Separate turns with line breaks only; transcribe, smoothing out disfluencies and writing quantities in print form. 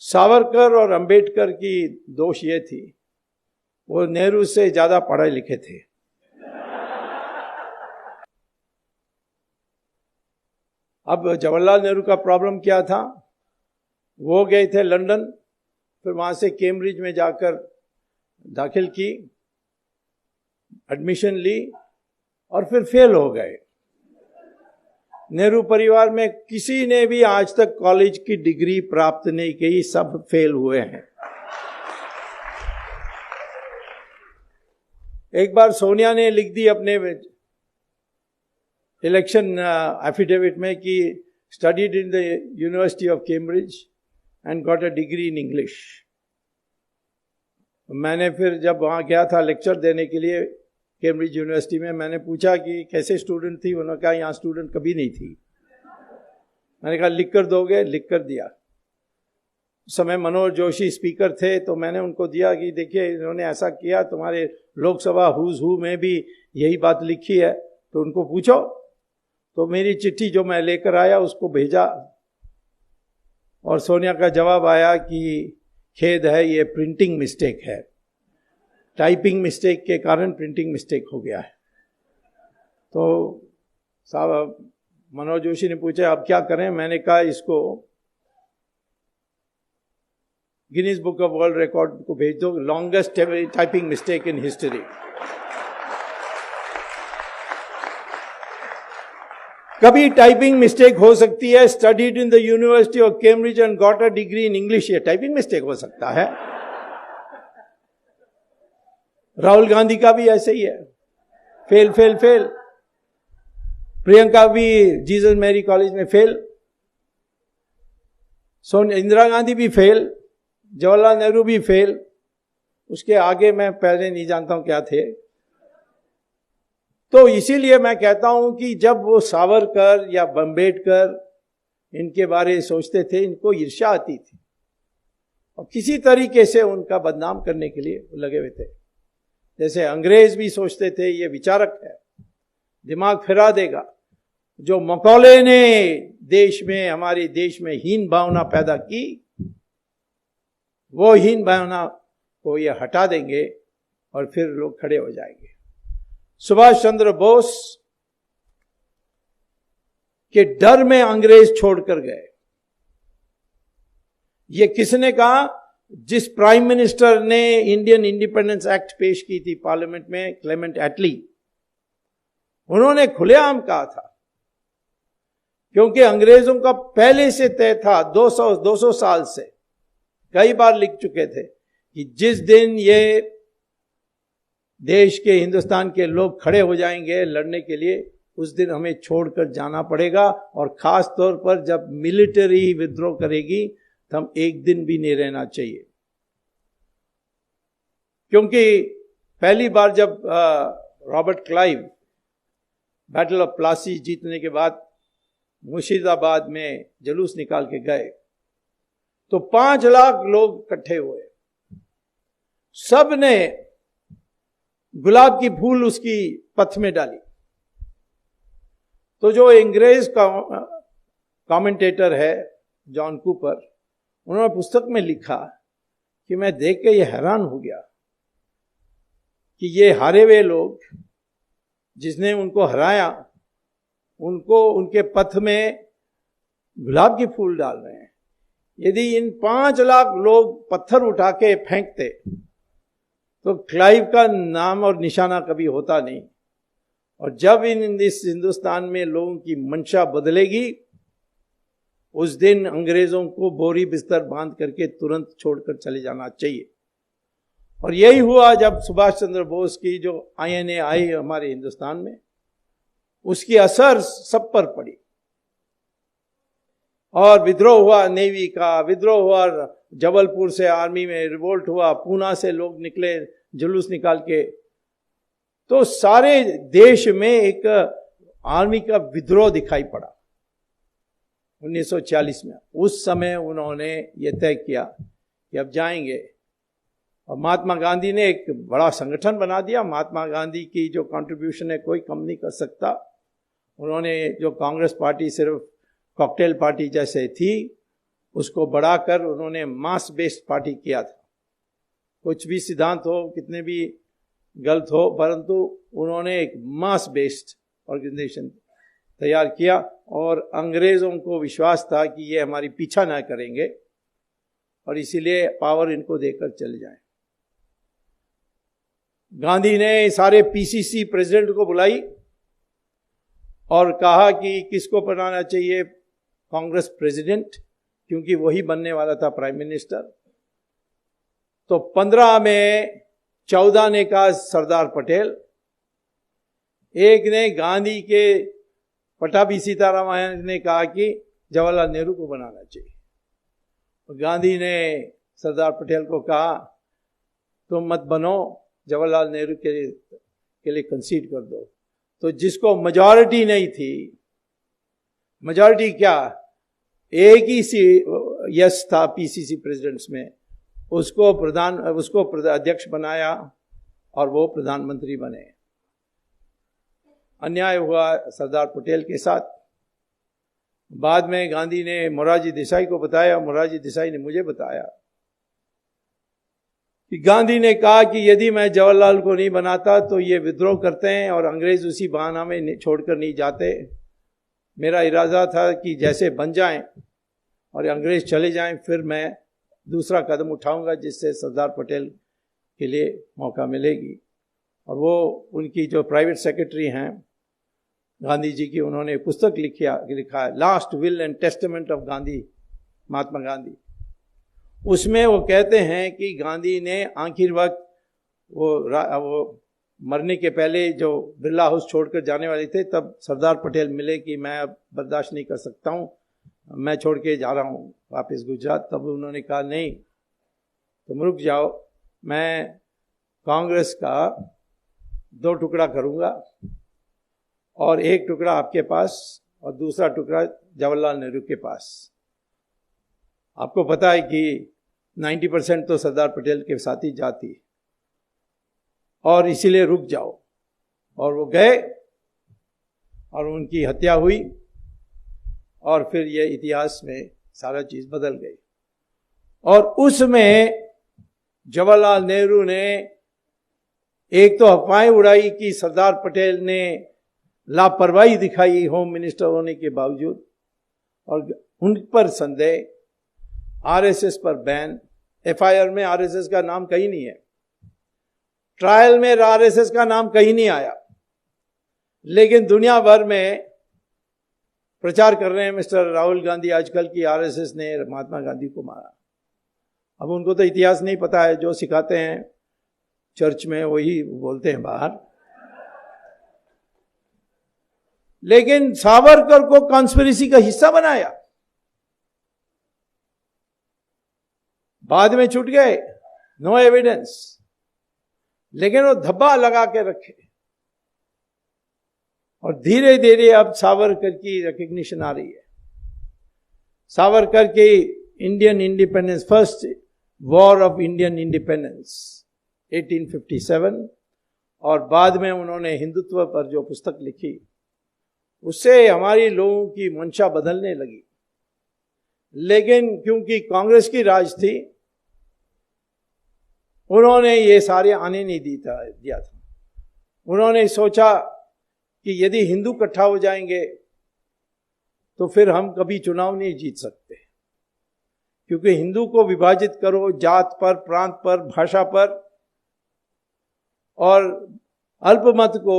सावरकर और अंबेडकर की दोष ये थी, वो नेहरू से ज्यादा पढ़े लिखे थे। अब जवाहरलाल नेहरू का प्रॉब्लम क्या था, वो गए थे लंदन, फिर वहां से कैम्ब्रिज में जाकर दाखिल की, एडमिशन ली और फिर फेल हो गए। नेहरू परिवार में किसी ने भी आज तक कॉलेज की डिग्री प्राप्त नहीं की, सब फेल हुए हैं। एक बार सोनिया ने लिख दी अपने इलेक्शन एफिडेविट में कि studied in the university of Cambridge and got a degree in English. मैंने फिर जब वहाँ गया था लेक्चर देने के लिए कैम्ब्रिज यूनिवर्सिटी में, मैंने पूछा कि कैसे स्टूडेंट थी, उन्होंने कहा यहाँ स्टूडेंट कभी नहीं थी। मैंने कहा लिख कर दोगे, लिख कर दिया। उस समय मनोहर जोशी स्पीकर थे, तो मैंने उनको दिया कि देखिए इन्होंने ऐसा किया, तुम्हारे लोकसभा हुज हू में भी यही बात लिखी है, तो उनको पूछो। तो मेरी चिट्ठी जो मैं लेकर आया उसको भेजा और सोनिया का जवाब आया कि खेद है, ये प्रिंटिंग मिस्टेक है, टाइपिंग मिस्टेक के कारण प्रिंटिंग मिस्टेक हो गया है। तो साहब मनोज जोशी ने पूछा अब क्या करें, मैंने कहा इसको Guinness book of world record को भेज दो, longest typing mistake in history. कभी टाइपिंग मिस्टेक हो सकती है, studied in the university of Cambridge and got a degree in English, ये टाइपिंग मिस्टेक हो सकता है। राहुल गांधी का भी ऐसे ही है, फेल फेल फेल। प्रियंका भी जीसस मैरी कॉलेज में फेल, इंदिरा गांधी भी फेल, जवाहरलाल नेहरू भी फेल, उसके आगे मैं पहले नहीं जानता हूं क्या थे। तो इसीलिए मैं कहता हूं कि जब वो सावरकर या अम्बेडकर इनके बारे में सोचते थे, इनको ईर्ष्या आती थी और किसी तरीके से उनका बदनाम करने के लिए लगे हुए थे। जैसे अंग्रेज भी सोचते थे ये विचारक है, दिमाग फिरा देगा। जो मकौले ने देश में, हमारे देश में हीन भावना पैदा की, वो हीन भावना को ये हटा देंगे और फिर लोग खड़े हो जाएंगे। सुभाष चंद्र बोस के डर में अंग्रेज छोड़कर गए। ये किसने कहा? जिस प्राइम मिनिस्टर ने इंडियन इंडिपेंडेंस एक्ट पेश की थी पार्लियामेंट में, क्लेमेंट एटली, उन्होंने खुलेआम कहा था, क्योंकि अंग्रेजों का पहले से तय था, 200 साल से कई बार लिख चुके थे कि जिस दिन ये देश के, हिंदुस्तान के लोग खड़े हो जाएंगे लड़ने के लिए, उस दिन हमें छोड़कर जाना पड़ेगा। और खास तौर पर जब मिलिट्री विद्रोह करेगी तो हम एक दिन भी नहीं रहना चाहिए। क्योंकि पहली बार जब Robert Clive battle of Plassey जीतने के बाद मुर्शिदाबाद में जुलूस निकाल के गए, तो 5 लाख लोग इकट्ठे हुए, सब ने गुलाब की फूल उसकी पथ में डाली। तो जो अंग्रेज का कमेंटेटर है जॉन कूपर, उन्होंने पुस्तक में लिखा कि मैं देख के ये हैरान हो गया कि ये हारे हुए लोग, जिसने उनको हराया, उनको उनके पथ में गुलाब के फूल डाल रहे हैं। यदि इन 5 लाख लोग पत्थर उठा के फेंकते तो क्लाइव का नाम और निशाना कभी होता नहीं। और जब इस हिंदुस्तान में लोगों की मंशा बदलेगी, उस दिन अंग्रेजों को बोरी बिस्तर बांध करके तुरंत छोड़कर चले जाना चाहिए। और यही हुआ जब सुभाष चंद्र बोस की जो INA आई हमारे हिंदुस्तान में, उसकी असर सब पर पड़ी और विद्रोह हुआ, नेवी का विद्रोह हुआ, जबलपुर से आर्मी में रिवोल्ट हुआ, पूना से लोग निकले जुलूस निकाल के, तो सारे देश में एक आर्मी का विद्रोह दिखाई पड़ा 1940 में। उस समय उन्होंने ये तय किया कि अब जाएंगे, और महात्मा गांधी ने एक बड़ा संगठन बना दिया। महात्मा गांधी की जो कंट्रीब्यूशन है कोई कम नहीं कर सकता। उन्होंने जो कांग्रेस पार्टी सिर्फ कॉकटेल पार्टी जैसे थी, उसको बढ़ाकर उन्होंने मास बेस्ड पार्टी किया था। कुछ भी सिद्धांत हो, कितने भी गलत हो, परंतु उन्होंने एक मास बेस्ड ऑर्गेनाइजेशन तैयार किया और अंग्रेजों को विश्वास था कि ये हमारी पीछा ना करेंगे और इसीलिए पावर इनको देकर चले जाएं। गांधी ने सारे पीसीसी प्रेसिडेंट को बुलाई और कहा कि किसको बनाना चाहिए कांग्रेस प्रेसिडेंट, क्योंकि वही बनने वाला था प्राइम मिनिस्टर। तो 15 में 14 ने कहा सरदार पटेल, एक ने गांधी के पटाभी सीतारामन ने कहा कि जवाहरलाल नेहरू को बनाना चाहिए। और गांधी ने सरदार पटेल को कहा तुम मत बनो, जवाहरलाल नेहरू के लिए कंसीड कर दो। तो जिसको मेजॉरिटी नहीं थी, मेजॉरिटी क्या, एक ही यस था पीसीसी प्रेसिडेंट्स में, उसको अध्यक्ष बनाया और वो प्रधानमंत्री बने। अन्याय हुआ सरदार पटेल के साथ। बाद में गांधी ने मोरारजी देसाई को बताया, मोरारजी देसाई ने मुझे बताया कि गांधी ने कहा कि यदि मैं जवाहरलाल को नहीं बनाता तो ये विद्रोह करते हैं और अंग्रेज उसी बहाना में छोड़कर नहीं जाते। मेरा इरादा था कि जैसे बन जाएं और अंग्रेज चले जाएं, फिर मैं दूसरा कदम उठाऊंगा जिससे सरदार पटेल के लिए मौका मिलेगी। और वो उनकी जो प्राइवेट सेक्रेटरी हैं गांधी जी की, उन्होंने पुस्तक लिखा है last will and testament of Gandhi, Mahatma Gandhi. उसमें वो कहते हैं कि गांधी ने आखिर वक्त वो मरने के पहले जो बिरला हाउस छोड़कर जाने वाले थे, तब सरदार पटेल मिले कि मैं अब बर्दाश्त नहीं कर सकता हूँ, मैं छोड़ के जा रहा हूँ वापस गुजरात। तब उन्होंने कहा नहीं, तुम रुक जाओ, मैं कांग्रेस का 2 टुकड़ा करूँगा और एक टुकड़ा आपके पास और दूसरा टुकड़ा जवाहरलाल नेहरू के पास। आपको पता है कि 90% तो सरदार पटेल के साथ ही जाती, और इसीलिए रुक जाओ। और वो गए और उनकी हत्या हुई और फिर ये इतिहास में सारा चीज बदल गई। और उसमें जवाहरलाल नेहरू ने एक तो अफवाहें उड़ाई कि सरदार पटेल ने लापरवाही दिखाई होम मिनिस्टर होने के बावजूद, और उन पर संदेह। आरएसएस पर बैन, एफआईआर में आरएसएस का नाम कहीं नहीं है, ट्रायल में आरएसएस का नाम कहीं नहीं आया, लेकिन दुनिया भर में प्रचार कर रहे हैं मिस्टर राहुल गांधी आजकल की आरएसएस ने महात्मा गांधी को मारा। अब उनको तो इतिहास नहीं पता है, जो सिखाते हैं चर्च में वही बोलते हैं बाहर। लेकिन सावरकर को कॉन्स्पिरेसी का हिस्सा बनाया, बाद में छूट गए, नो एविडेंस, लेकिन वो धब्बा लगा के रखे। और धीरे धीरे अब सावरकर की रिकग्निशन आ रही है। सावरकर के Indian independence, first war of Indian independence 1857, और बाद में उन्होंने हिंदुत्व पर जो पुस्तक लिखी, उससे हमारी लोगों की मंशा बदलने लगी। लेकिन क्योंकि कांग्रेस की राज थी, उन्होंने ये सारे आने नहीं दिया था। उन्होंने सोचा कि यदि हिंदू इकट्ठा हो जाएंगे तो फिर हम कभी चुनाव नहीं जीत सकते, क्योंकि हिंदू को विभाजित करो जात पर, प्रांत पर, भाषा पर, और अल्पमत को